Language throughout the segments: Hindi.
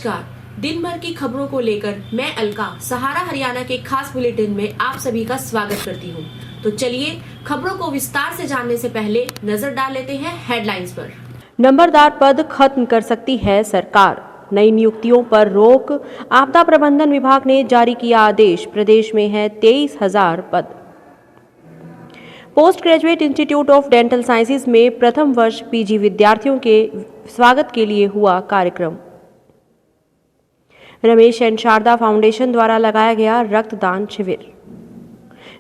नमस्कार। दिन भर की खबरों को लेकर मैं अलका सहारा हरियाणा के खास बुलेटिन में आप सभी का स्वागत करती हूं। तो चलिए खबरों को विस्तार से जानने से पहले नजर डाल लेते हैं हेडलाइंस पर। नंबरदार पद खत्म कर सकती है सरकार, नई नियुक्तियों पर रोक। आपदा प्रबंधन विभाग ने जारी किया आदेश, प्रदेश में है 23,000 पद। Post graduate institute of dental sciences में प्रथम वर्ष पीजी विद्यार्थियों के स्वागत के लिए हुआ कार्यक्रम। रमेश एंड शारदा फाउंडेशन द्वारा लगाया गया रक्तदान शिविर।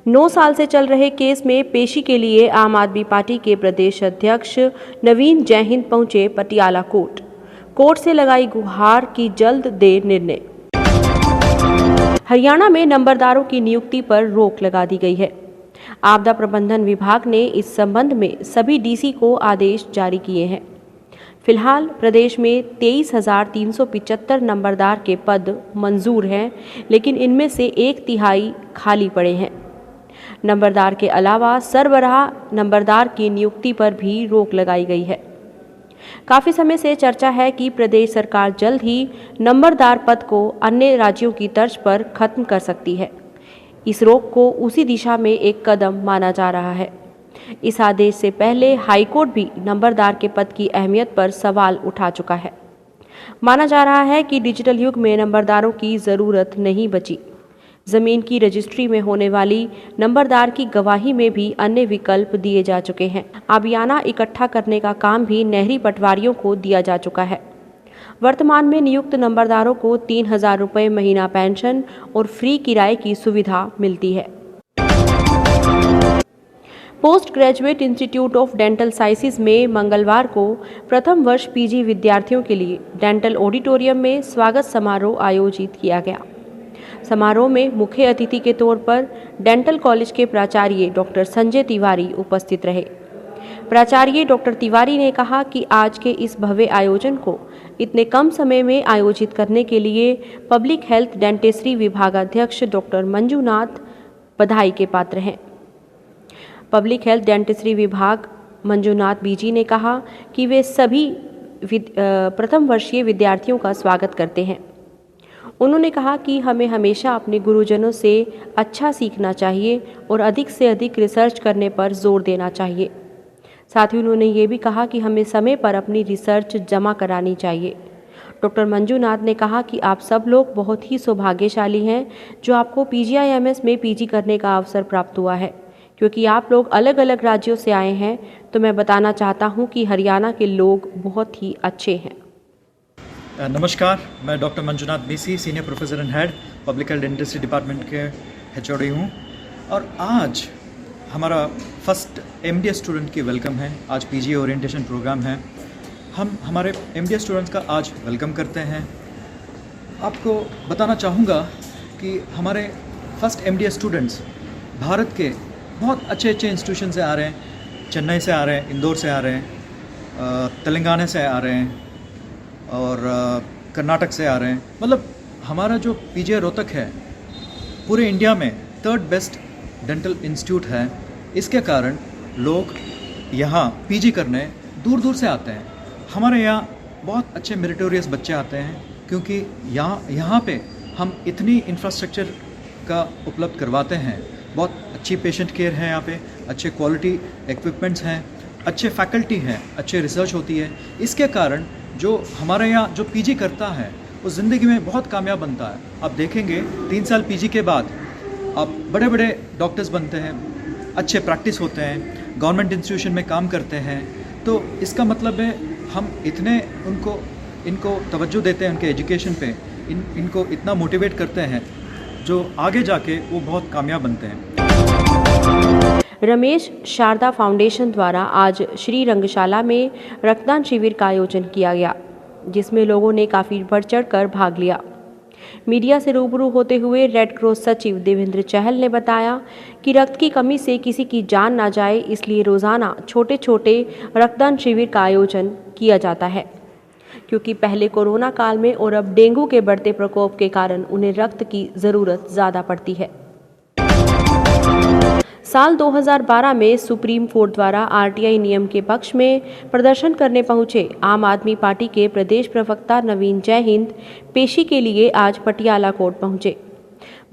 9 साल से चल रहे केस में पेशी के लिए आम आदमी पार्टी के प्रदेश अध्यक्ष नवीन जयहिंद पहुंचे पटियाला कोर्ट से लगाई गुहार की जल्द दे निर्णय। हरियाणा में नंबरदारों की नियुक्ति पर रोक लगा दी गई है। आपदा प्रबंधन विभाग ने इस संबंध में सभी डीसी को आदेश जारी किए हैं। फिलहाल प्रदेश में 23,375 नंबरदार के पद मंजूर हैं, लेकिन इनमें से 1/3 खाली पड़े हैं। नंबरदार के अलावा सरबराह नंबरदार की नियुक्ति पर भी रोक लगाई गई है। काफ़ी समय से चर्चा है कि प्रदेश सरकार जल्द ही नंबरदार पद को अन्य राज्यों की तर्ज पर खत्म कर सकती है। इस रोक को उसी दिशा में एक कदम माना जा रहा है। इस आदेश से पहले हाईकोर्ट भी नंबरदार के पद की अहमियत पर सवाल उठा चुका है। माना जा रहा है कि डिजिटल युग में नंबरदारों की ज़रूरत नहीं बची। ज़मीन की रजिस्ट्री में होने वाली नंबरदार की गवाही में भी अन्य विकल्प दिए जा चुके हैं। आबियाना इकट्ठा करने का काम भी नहरी पटवारियों को दिया जा चुका है। वर्तमान में नियुक्त नंबरदारों को 3,000 रुपये महीना पेंशन और फ्री किराए की सुविधा मिलती है। Post graduate institute of dental sciences में मंगलवार को प्रथम वर्ष पीजी विद्यार्थियों के लिए डेंटल ऑडिटोरियम में स्वागत समारोह आयोजित किया गया। समारोह में मुख्य अतिथि के तौर पर डेंटल कॉलेज के प्राचार्य डॉक्टर संजय तिवारी उपस्थित रहे। प्राचार्य डॉक्टर तिवारी ने कहा कि आज के इस भव्य आयोजन को इतने कम समय में आयोजित करने के लिए पब्लिक हेल्थ डेंटिस्ट्री विभागाध्यक्ष डॉक्टर मंजूनाथ बधाई के पात्र हैं। पब्लिक हेल्थ डेंटिस्ट्री विभाग मंजूनाथ बीजी ने कहा कि वे सभी प्रथम वर्षीय विद्यार्थियों का स्वागत करते हैं। उन्होंने कहा कि हमें हमेशा अपने गुरुजनों से अच्छा सीखना चाहिए और अधिक से अधिक रिसर्च करने पर जोर देना चाहिए। साथ ही उन्होंने ये भी कहा कि हमें समय पर अपनी रिसर्च जमा करानी चाहिए। डॉक्टर मंजूनाथ ने कहा कि आप सब लोग बहुत ही सौभाग्यशाली हैं जो आपको PGIMS में PG करने का अवसर प्राप्त हुआ है। क्योंकि आप लोग अलग अलग राज्यों से आए हैं, तो मैं बताना चाहता हूं कि हरियाणा के लोग बहुत ही अच्छे हैं। नमस्कार, मैं doctor Manjunath BC, senior professor and head public health dentistry department के HOD हूँ। और आज हमारा फर्स्ट MDS स्टूडेंट की वेलकम है। आज PG ओरिएंटेशन प्रोग्राम है। हम हमारे MDS स्टूडेंट्स का आज वेलकम करते हैं। आपको बताना चाहूँगा कि हमारे फर्स्ट MDS स्टूडेंट्स भारत के बहुत अच्छे इंस्टीट्यूशन से आ रहे हैं। चेन्नई से आ रहे हैं, इंदौर से आ रहे हैं, तेलंगाना से आ रहे हैं और कर्नाटक से आ रहे हैं। मतलब हमारा जो PGI रोहतक है पूरे इंडिया में 3rd बेस्ट डेंटल इंस्टीट्यूट है। इसके कारण लोग यहाँ PG करने दूर दूर से आते हैं। हमारे यहाँ बहुत अच्छे मेरिटोरियस बच्चे आते हैं क्योंकि यहाँ पे हम इतनी इंफ्रास्ट्रक्चर का उपलब्ध करवाते हैं। बहुत अच्छी पेशेंट केयर है यहाँ पे, अच्छे क्वालिटी इक्विपमेंट्स हैं, अच्छे फैकल्टी हैं, अच्छे रिसर्च होती है। इसके कारण जो हमारे यहाँ जो PG करता है वो ज़िंदगी में बहुत कामयाब बनता है। आप देखेंगे 3 साल PG के बाद आप बड़े बड़े डॉक्टर्स बनते हैं, अच्छे प्रैक्टिस होते हैं, गवर्नमेंट इंस्टीट्यूशन में काम करते हैं। तो इसका मतलब है हम इतने इनको तवज्जो देते हैं उनके एजुकेशन पे, इनको इतना मोटिवेट करते हैं जो आगे जाके वो बहुत कामयाब बनते हैं। रमेश शारदा फाउंडेशन द्वारा आज श्री रंगशाला में रक्तदान शिविर का आयोजन किया गया, जिसमें लोगों ने काफ़ी बढ़ चढ़ कर भाग लिया। मीडिया से रूबरू होते हुए रेड क्रॉस सचिव देवेंद्र चहल ने बताया कि रक्त की कमी से किसी की जान ना जाए, इसलिए रोज़ाना छोटे छोटे रक्तदान शिविर का आयोजन किया जाता है। क्योंकि पहले कोरोना काल में और अब डेंगू के बढ़ते प्रकोप के कारण उन्हें रक्त की ज़रूरत ज़्यादा पड़ती है। साल 2012 में सुप्रीम कोर्ट द्वारा आरटीआई नियम के पक्ष में प्रदर्शन करने पहुंचे आम आदमी पार्टी के प्रदेश प्रवक्ता नवीन जय हिंद पेशी के लिए आज पटियाला कोर्ट पहुंचे।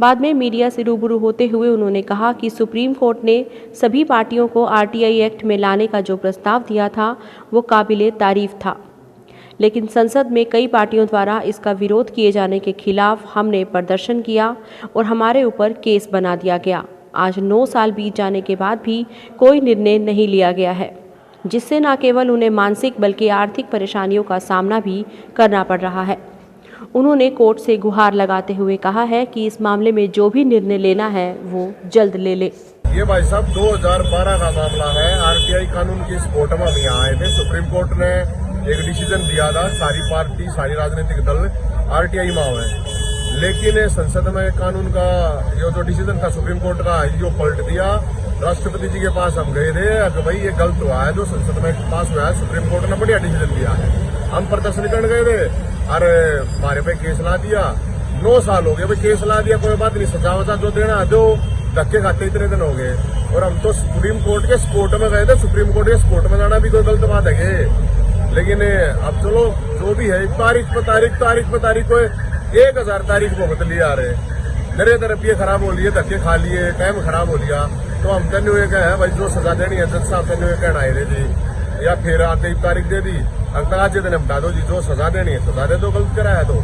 बाद में मीडिया से रूबरू होते हुए उन्होंने कहा कि सुप्रीम कोर्ट ने सभी पार्टियों को आरटीआई एक्ट में लाने का जो प्रस्ताव दिया था वो काबिले तारीफ था, लेकिन संसद में कई पार्टियों द्वारा इसका विरोध किए जाने के खिलाफ हमने प्रदर्शन किया और हमारे ऊपर केस बना दिया गया। आज 9 साल बीत जाने के बाद भी कोई निर्णय नहीं लिया गया है, जिससे न केवल उन्हें मानसिक बल्कि आर्थिक परेशानियों का सामना भी करना पड़ रहा है। उन्होंने कोर्ट से गुहार लगाते हुए कहा है कि इस मामले में जो भी निर्णय लेना है वो जल्द ले ले। ये भाई साहब 2012 का मामला है। आरटीआई कानून की सपोर्ट में हम यहाँ आए थे। सुप्रीम कोर्ट ने एक डिसीजन दिया था, सारी पार्टी सारी राजनीतिक दल आरटीआई में है, लेकिन संसद में कानून का ये जो डिसीजन था सुप्रीम कोर्ट का यो पलट दिया। राष्ट्रपति जी के पास हम गए थे कि भाई ये गलत हुआ है जो संसद में पास हुआ है, सुप्रीम कोर्ट ने बढ़िया डिसीजन दिया है। हम प्रदर्शन करने गए थे, अरे हमारे पे केस ला दिया। 9 साल हो गए भाई, केस ला दिया, कोई बात नहीं, सजा वजा जो देना दो, धक्के खाते इतने दिन हो गए। और हम तो सुप्रीम कोर्ट के सपोर्ट में गए थे। सुप्रीम कोर्ट के सपोर्ट में जाना भी कोई गलत बात है, लेकिन अब चलो जो भी है, तारीख पे तारीख को 1000 तारीख को बदली आ रहे। मेरे तरफ ये खराब हो लिए, धक्के खा लिए, टाइम खराब हो लिया। तो हम तेन है भाई जो सजा देनी है जज साहब तेन कहना है जी, या फिर आते ही तारीख दे दी, आज दिन बता दो जी जो सजा देनी है सजा दे दो, गलत कराया तो।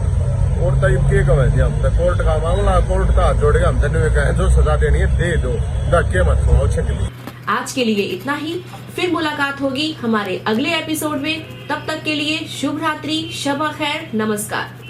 और तब के कहे जी हम कोर्ट का मामला, कोर्ट का जोड़ेगा, हम तेन कहे जो सजा देनी है दे दो, धक्के मत खाओ। छकली आज के लिए इतना ही, फिर मुलाकात होगी हमारे अगले एपिसोड में। तब तक के लिए शुभ रात्रि, शब खैर, नमस्कार।